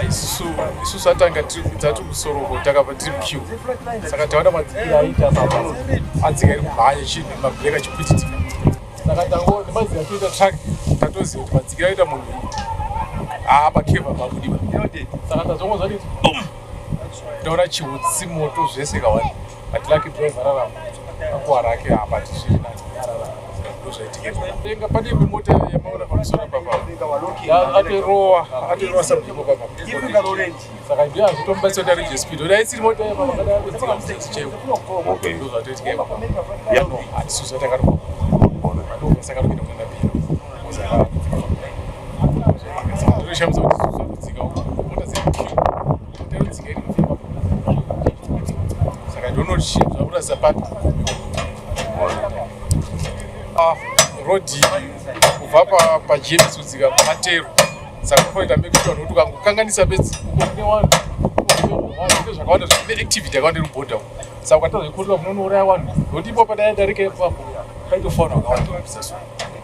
isusu satanga tiri kusoroko takabva tiri muqueue saka taona madzikira aita sapa adzika iri kumhanya chinhu mabhureka chikutitika saka tango nemaziva toita track tatoziva kuti madzikira aita munhu makeva mabudiwa saka tazongozva kuti taona chiutsi moto zvese kawani atilaki driver rarama akuwara ake apati zviri ndozvaitika pane imwe mota yamaona pamusoro papa atoirowa sabhuko papa saka ndiyo hazvitombatsira kuti arije speed oti aisiri mota yamaaakudzika muteksi chaiwo ndozvatoitika ipapa hatisusu atakatoa saka tokuenda kuenda mbiri ndoshamisa kuti susu akudzika mota dzemuqueue iri mufamba saka ndonoti chinhu zvabuda sapati rodi kubva pajemes kudzika matero saka kunoita mekuita nokuti ukangokanganisa bedzi ukone vanhu zvakawanda zvine activity yakawanda iri mubhodha saka ukatazvikuria kunonouraya vanhu nokuti ipo padai darika ipapo paitofauna wakawanda kusaso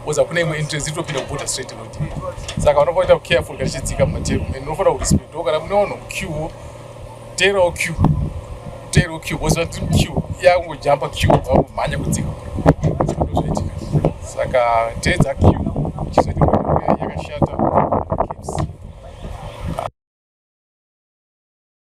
oza kuna imwe entrance itopinda kubhodha straight rodi saka unofanira kuita careful kachidzika mumatero and unofanira kurespect kana mune vanhu muqueue teerawo queue boziva tiri muqueue yakungojamba queue vakumhanya kudzika ndozvaitika saka teedza queue chizoita yakashata